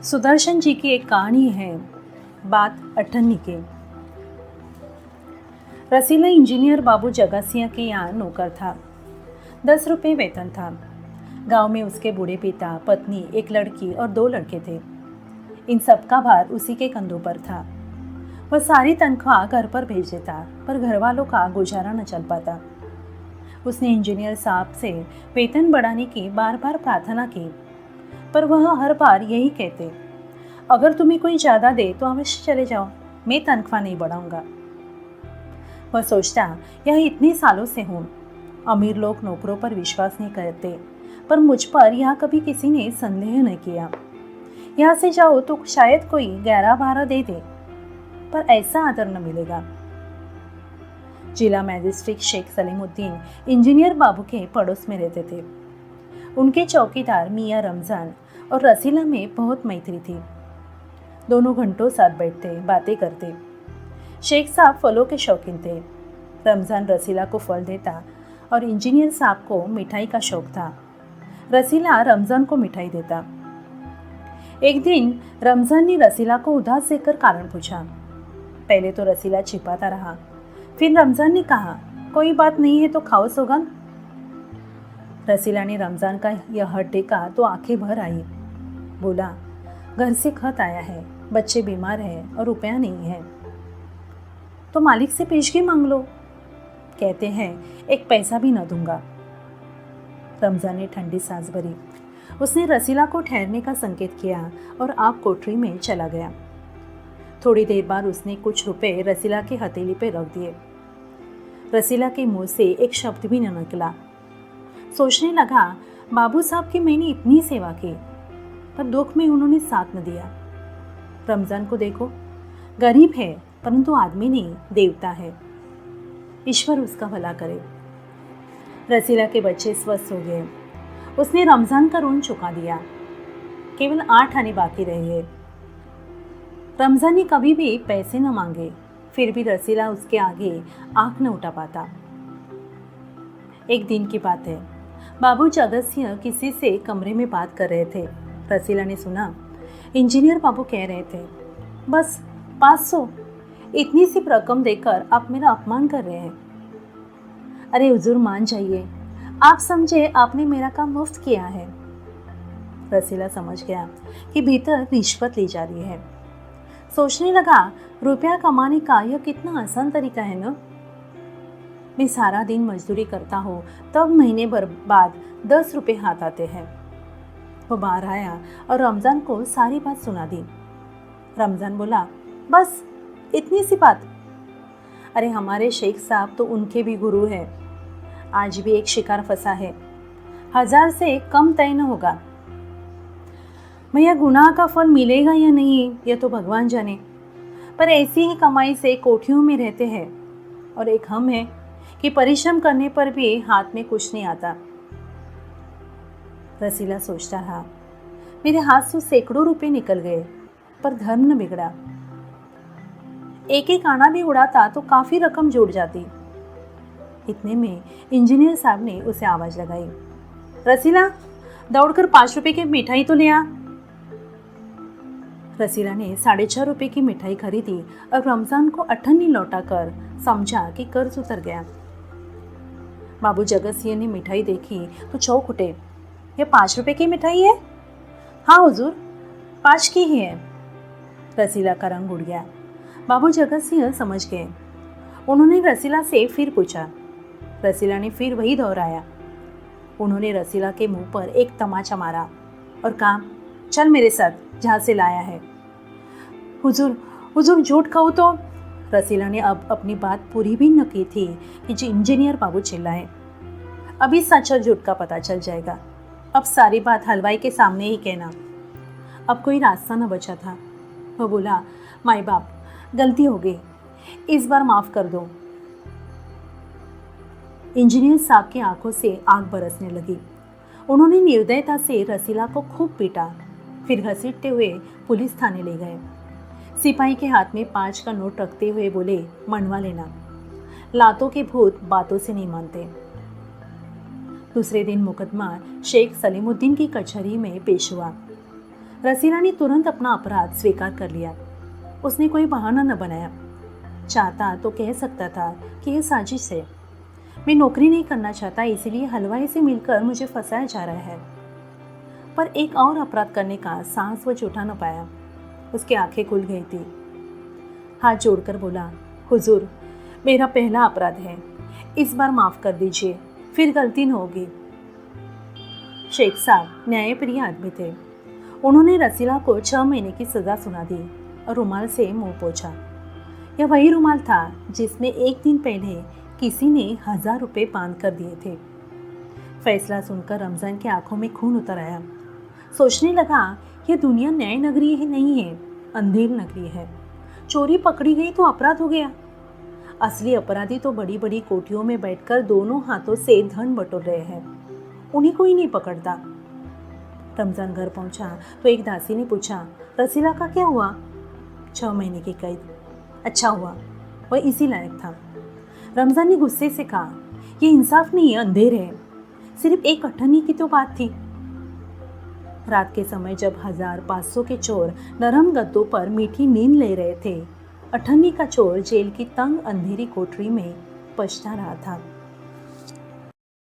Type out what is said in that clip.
सुदर्शन जी की एक कहानी है, बात अठन्नी की। रसीला इंजीनियर बाबू जगत के यहाँ नौकर था। 10 रुपये वेतन था। गांव में उसके बूढ़े पिता, पत्नी, एक लड़की और 2 लड़के थे। इन सब का भार उसी के कंधों पर था। वह सारी तनख्वाह घर पर भेज देता, पर घर वालों का गुजारा न चल पाता। उसने इंजीनियर साहब से वेतन बढ़ाने की बार बार प्रार्थना की, पर वह हर बार यही कहते, अगर तुम्हें कोई ज़्यादा दे तो अवश्य चले जाओ, मैं तनख्वाह नहीं बढ़ाऊंगा। वह सोचता, यह इतने सालों से हूँ, अमीर लोग नौकरों पर विश्वास नहीं करते, पर मुझ पर यह कभी किसी ने संदेह नहीं किया। यहाँ से जाओ तो शायद कोई 11-12 दे दे, पर ऐसा आदर न मिलेगा। जिला मैजिस्ट्रेट शेख सलीमुद्दीन इंजीनियर बाबू के पड़ोस में रहते थे। उनके चौकीदार मियाँ रमज़ान और रसीला में बहुत मैत्री थी। दोनों घंटों साथ बैठते, बातें करते। शेख साहब फलों के शौकीन थे। रमज़ान रसीला को फल देता और इंजीनियर साहब को मिठाई का शौक था। रसीला रमज़ान को मिठाई देता। एक दिन रमज़ान ने रसीला को उदास देखकर कारण पूछा। पहले तो रसीला छिपाता रहा, फिर रमज़ान ने कहा, कोई बात नहीं है तो खाओ सौगंध। रसीला ने रमज़ान का यह हट देखा तो आंखें भर आई। बोला, घर से खत आया है, बच्चे बीमार हैं और रुपया नहीं है। तो मालिक से पेशगी मांग लो, कहते हैं एक पैसा भी न दूंगा। रमज़ान ने ठंडी सांस भरी। उसने रसीला को ठहरने का संकेत किया और आप कोठरी में चला गया। थोड़ी देर बाद उसने कुछ रुपए रसीला की हथेली पर रख दिए। रसीला के मुंह से एक शब्द भी न निकला। सोचने लगा, बाबू साहब की मैंने इतनी सेवा की, पर दुख में उन्होंने साथ न दिया। रमज़ान को देखो, गरीब है परंतु आदमी नहीं, देवता है। ईश्वर उसका भला करे। रसीला के बच्चे स्वस्थ हो गए। उसने रमज़ान का ऋण चुका दिया। केवल 8 आने बाकी रहे। रमज़ान ने कभी भी पैसे न मांगे, फिर भी रसीला उसके आगे आंख न उठा पाता। एक दिन की बात है, बाबू जगत सिंह किसी से कमरे में बात कर रहे थे। रसीला ने सुना, इंजीनियर बाबू कह रहे थे, बस 500, इतनी सी रकम देकर आप मेरा अपमान कर रहे हैं। अरे हुजूर मान जाइए, आप समझे आपने मेरा काम मुफ्त किया है। रसीला समझ गया कि भीतर रिश्वत ली जा रही है। सोचने लगा, रुपया कमाने का यह कितना आसान तरीका है ना। मैं सारा दिन मजदूरी करता हूँ, तब महीने भर बाद 10 रुपये हाथ आते हैं। वो बाहर आया और रमज़ान को सारी बात सुना दी। रमज़ान बोला, बस इतनी सी बात। अरे हमारे शेख साहब तो उनके भी गुरु हैं। आज भी एक शिकार फंसा है, 1000 से कम तय न होगा। भैया गुनाह का फल मिलेगा या नहीं यह तो भगवान जाने, पर ऐसी ही कमाई से कोठियों में रहते हैं। और एक हम हैं कि परिश्रम करने पर भी हाथ में कुछ नहीं आता। रसीला सोचता रहा, मेरे हाथ से सैकड़ों रुपए निकल गए, पर धर्म न बिगड़ा। एक एक आना भी उड़ाता तो काफी रकम जुड़ जाती। इतने में इंजीनियर साहब ने उसे आवाज लगाई, रसीला दौड़कर 5 रुपए की मिठाई तो ले आ। रसीला ने 6.5 रुपए की मिठाई खरीदी और रमज़ान को अठन्नी लौटाकर समझा कि कर्ज उतर गया। बाबू जगत सिंह ने मिठाई देखी तो चौंक उठे, यह 5 रुपए की मिठाई है? हाँ हुजूर, 5 की ही है। रसीला का रंग उड़ गया। बाबू जगत सिंह समझ गए। उन्होंने रसीला से फिर पूछा। रसीला ने फिर वही दोहराया। उन्होंने रसीला के मुंह पर एक तमाचा मारा और कहा, चल मेरे साथ जहाँ से लाया है। हुजूर झूठ कहूँ तो? रसीला ने अब अपनी बात पूरी भी न की थी कि जो इंजीनियर बाबू चिल्लाए, अभी सच और झूठ का पता चल जाएगा। अब सारी बात हलवाई के सामने ही कहना। अब कोई रास्ता न बचा था। वो बोला, माई बाप गलती हो गई, इस बार माफ कर दो। इंजीनियर साहब की आंखों से आग बरसने लगी। उन्होंने निर्दयता से रसीला को खूब पीटा, फिर घसीटते हुए पुलिस थाने ले गए। सिपाही के हाथ में 5 का नोट रखते हुए बोले, मनवा लेना, लातों के भूत बातों से नहीं मानते। दूसरे दिन मुकदमा शेख सलीमुद्दीन की कचहरी में पेश हुआ। रसीला ने तुरंत अपना अपराध स्वीकार कर लिया। उसने कोई बहाना न बनाया। चाहता तो कह सकता था कि यह साजिश है, मैं नौकरी नहीं करना चाहता, इसीलिए हलवाई से मिलकर मुझे फंसाया जा रहा है। पर एक और अपराध करने का साहस वो जुटा न पाया। उसकी आंखें खुल गई थी। हाथ जोड़कर बोला, हुजूर, मेरा पहला अपराध है, इस बार माफ कर दीजिए, फिर गलती न होगी। शेख साहब न्यायप्रिय आदमी थे। उन्होंने रसीला को 6 महीने की सजा सुना दी और रुमाल से मुंह पोंछा। यह वही रुमाल था जिसमें एक दिन पहले किसी ने 1000 रुपये बांध कर दिए थे। फैसला सुनकर रमजान की आंखों में खून उतर आया। सोचने लगा, यह दुनिया न्याय नगरी ही नहीं है, अंधेर नगरी है। चोरी पकड़ी गई तो अपराध हो गया। असली अपराधी तो बड़ी बड़ी कोठियों में बैठकर दोनों हाथों से धन बटोर रहे हैं, उन्हीं को ही नहीं पकड़ता। रमजान घर पहुंचा तो एक दासी ने पूछा, रसीला का क्या हुआ? 6 महीने की कैद। अच्छा हुआ, वह इसी लायक था। रमजान ने गुस्से से कहा, यह इंसाफ नहीं है, अंधेर है। सिर्फ एक अठन्नी की तो बात थी। रात के समय जब 1500 के चोर नरम गद्दों पर मीठी नींद ले रहे थे, अठन्नी का चोर जेल की तंग अंधेरी कोठरी में पछता रहा था।